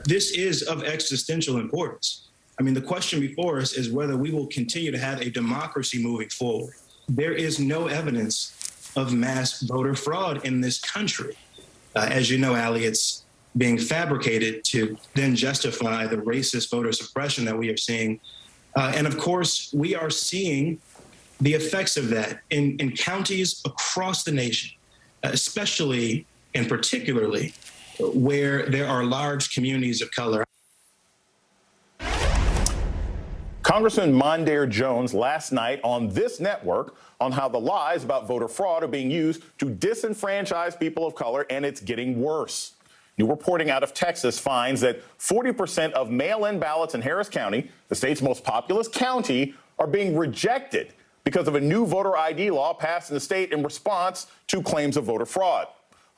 this is of existential importance. I mean, the question before us is whether we will continue to have a democracy moving forward. There is no evidence of mass voter fraud in this country. As you know, Ali, it's being fabricated to then justify the racist voter suppression that we are seeing. And of course, we are seeing the effects of that in counties across the nation, especially and particularly where there are large communities of color. Congressman Mondaire Jones last night on this network on how the lies about voter fraud are being used to disenfranchise people of color, and it's getting worse. New reporting out of Texas finds that 40% of mail-in ballots in Harris County, the state's most populous county, are being rejected because of a new voter ID law passed in the state in response to claims of voter fraud.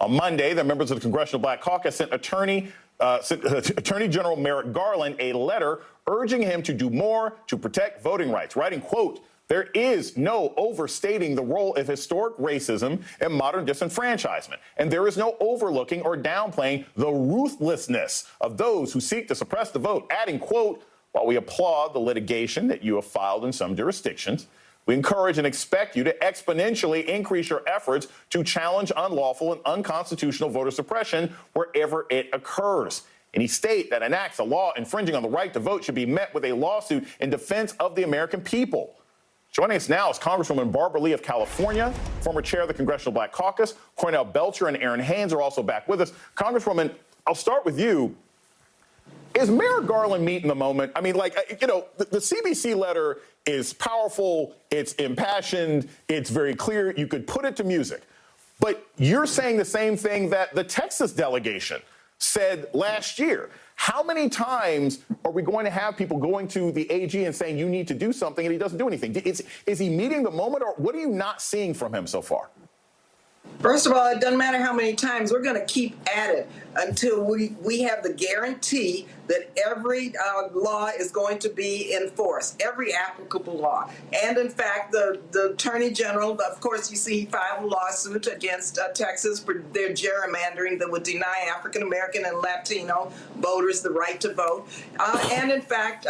On Monday, the members of the Congressional Black Caucus sent Attorney General Merrick Garland a letter urging him to do more to protect voting rights, writing, quote, "There is no overstating the role of historic racism and modern disenfranchisement, and there is no overlooking or downplaying the ruthlessness of those who seek to suppress the vote," adding, quote, "While we applaud the litigation that you have filed in some jurisdictions, we encourage and expect you to exponentially increase your efforts to challenge unlawful and unconstitutional voter suppression wherever it occurs. Any state that enacts a law infringing on the right to vote should be met with a lawsuit in defense of the American people." Joining us now is Congresswoman Barbara Lee of California, former chair of the Congressional Black Caucus. Cornell Belcher and Aaron Haynes are also back with us. Congresswoman, I'll start with you. Is Merrick Garland meeting the moment? I mean, the CBC letter is powerful, it's impassioned, it's very clear. You could put it to music. But you're saying the same thing that the Texas delegation said last year. How many times are we going to have people going to the AG and saying you need to do something and he doesn't do anything? Is he meeting the moment, or what are you not seeing from him so far? First of all, it doesn't matter how many times. We're going to keep at it until we have the guarantee that every law is going to be enforced, every applicable law. And in fact, the Attorney General, of course, you see he filed a lawsuit against Texas for their gerrymandering that would deny African American and Latino voters the right to vote. And in fact,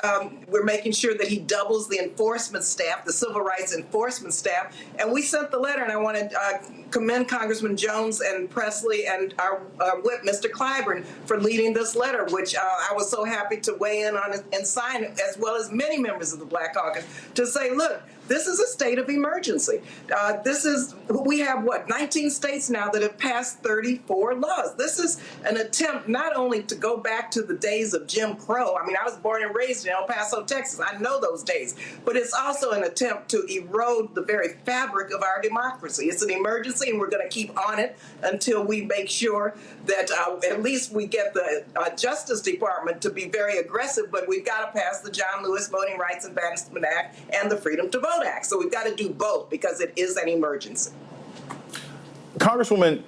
we're making sure that he doubles the enforcement staff, the civil rights enforcement staff. And we sent the letter, and I want to commend Congressman Jones and Presley and our whip, Mr. Clyburn, for leading this letter, which I was so happy to weigh in on and sign, as well as many members of the Black Caucus, to say, look, this is a state of emergency. We have, 19 states now that have passed 34 laws. This is an attempt not only to go back to the days of Jim Crow. I mean, I was born and raised in El Paso, Texas. I know those days. But it's also an attempt to erode the very fabric of our democracy. It's an emergency, and we're going to keep on it until we make sure that at least we get the Justice Department to be very aggressive. But we've got to pass the John Lewis Voting Rights Advancement Act and the Freedom to Vote Act. So we've got to do both because it is an emergency. Congresswoman,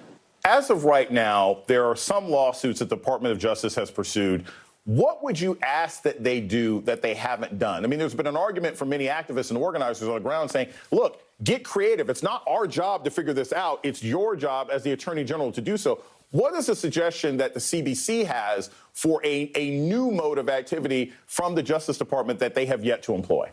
as of right now, there are some lawsuits that the Department of Justice has pursued. What would you ask that they do that they haven't done? I mean, there's been an argument from many activists and organizers on the ground saying, look, get creative. It's not our job to figure this out. It's your job as the Attorney General to do so. What is the suggestion that the CBC has for a new mode of activity from the Justice Department that they have yet to employ?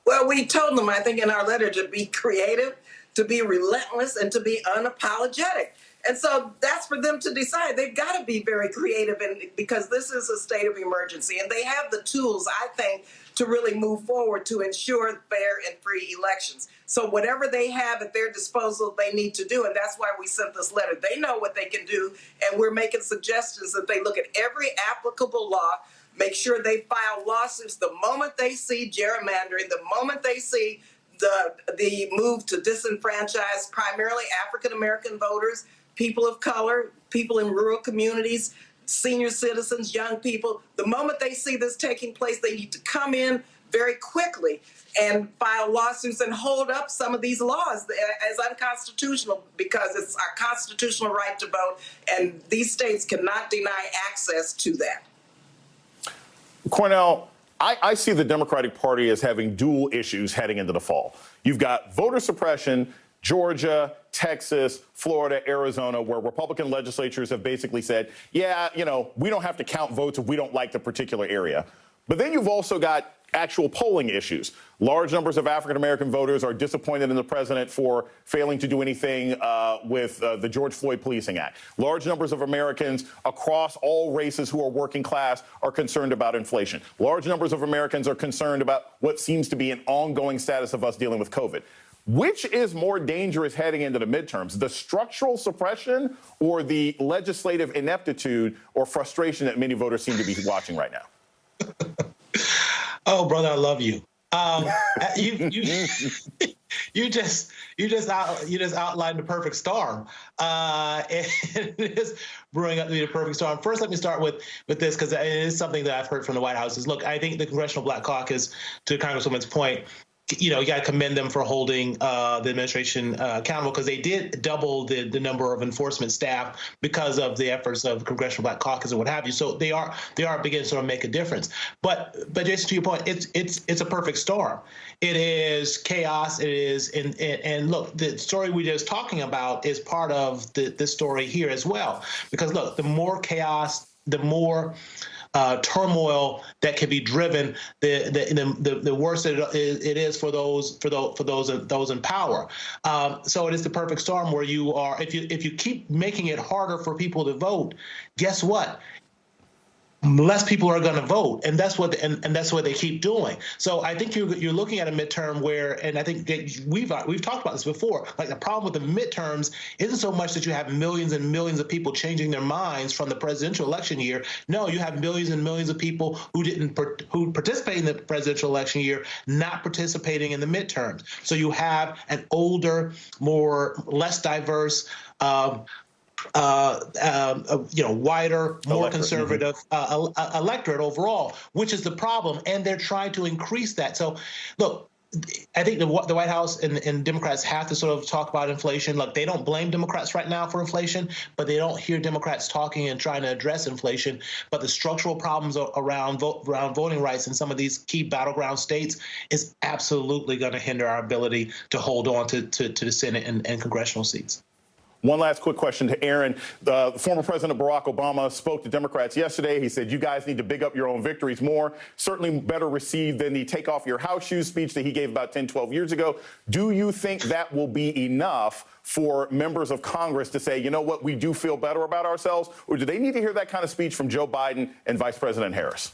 Well, we told them, I think, in our letter to be creative, to be relentless, and to be unapologetic. And so that's for them to decide. They've got to be very creative, and because this is a state of emergency. And they have the tools, I think, to really move forward to ensure fair and free elections. So whatever they have at their disposal, they need to do. And that's why we sent this letter. They know what they can do. And we're making suggestions that they look at every applicable law, make sure they file lawsuits the moment they see gerrymandering, the moment they see the move to disenfranchise primarily African-American voters, people of color, people in rural communities, senior citizens, young people. The moment they see this taking place, they need to come in very quickly and file lawsuits and hold up some of these laws as unconstitutional, because it's our constitutional right to vote, and these states cannot deny access to that. Cornell, I see the Democratic Party as having dual issues heading into the fall. You've got voter suppression Georgia, Texas, Florida, Arizona, where Republican legislatures have basically said, yeah, we don't have to count votes if we don't like the particular area. But then you've also got actual polling issues. Large numbers of African-American voters are disappointed in the president for failing to do anything with the George Floyd Policing Act. Large numbers of Americans across all races who are working class are concerned about inflation. Large numbers of Americans are concerned about what seems to be an ongoing status of us dealing with COVID. Which is more dangerous heading into the midterms, the structural suppression or the legislative ineptitude or frustration that many voters seem to be watching right now? Oh, brother, I love you. You just outlined the perfect storm. It is brewing up to be the perfect storm. First, let me start with this, because it is something that I've heard from the White House. Is look, I think the Congressional Black Caucus, to Congresswoman's point, you got to commend them for holding the administration accountable, because they did double the number of enforcement staff because of the efforts of Congressional Black Caucus and what have you. So they are beginning to sort of make a difference. But Jason, to your point, it's a perfect storm. It is chaos. It is and look, the story we just talking about is part of the story here as well. Because look, the more chaos, the more turmoil that can be driven, the worse it is for those in power. So it is the perfect storm where you are. If you keep making it harder for people to vote, guess what? Less people are going to vote, and that's what they keep doing. So I think you're looking at a midterm where, and I think that we've talked about this before. Like, the problem with the midterms isn't so much that you have millions and millions of people changing their minds from the presidential election year. No, you have millions and millions of people who participate in the presidential election year not participating in the midterms. So you have an older, less diverse, wider, more conservative electorate overall, which is the problem. And they're trying to increase that. So, look, I think the White House and Democrats have to sort of talk about inflation. Look, they don't blame Democrats right now for inflation, but they don't hear Democrats talking and trying to address inflation. But the structural problems around voting rights in some of these key battleground states is absolutely going to hinder our ability to hold on to the Senate and congressional seats. One last quick question to Aaron. The former President Barack Obama spoke to Democrats yesterday. He said, you guys need to big up your own victories more. Certainly better received than the take off your house shoes speech that he gave about 10, 12 years ago. Do you think that will be enough for members of Congress to say, you know what, we do feel better about ourselves? Or do they need to hear that kind of speech from Joe Biden and Vice President Harris?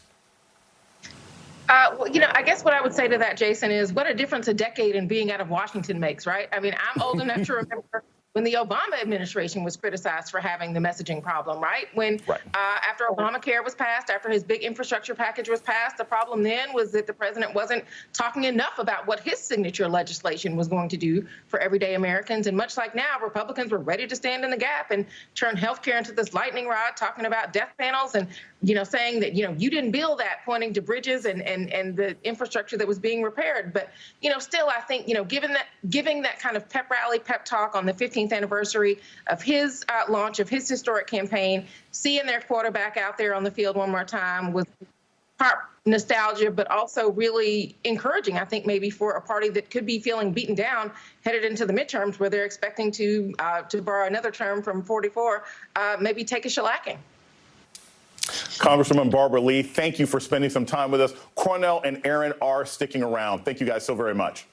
Well, I guess what I would say to that, Jason, is what a difference a decade in being out of Washington makes, right? I mean, I'm old enough to remember when the Obama administration was criticized for having the messaging problem, right? After Obamacare was passed, after his big infrastructure package was passed, the problem then was that the president wasn't talking enough about what his signature legislation was going to do for everyday Americans. And much like now, Republicans were ready to stand in the gap and turn healthcare into this lightning rod, talking about death panels and, saying that, you didn't build that, pointing to bridges and the infrastructure that was being repaired. But, still, I think, giving that kind of pep rally, pep talk on the 15th anniversary of his launch of his historic campaign, seeing their quarterback out there on the field one more time was part nostalgia, but also really encouraging, I think, maybe for a party that could be feeling beaten down headed into the midterms where they're expecting to borrow another term from 44, maybe take a shellacking. Congresswoman Barbara Lee, thank you for spending some time with us. Cornell and Aaron are sticking around. Thank you guys so very much.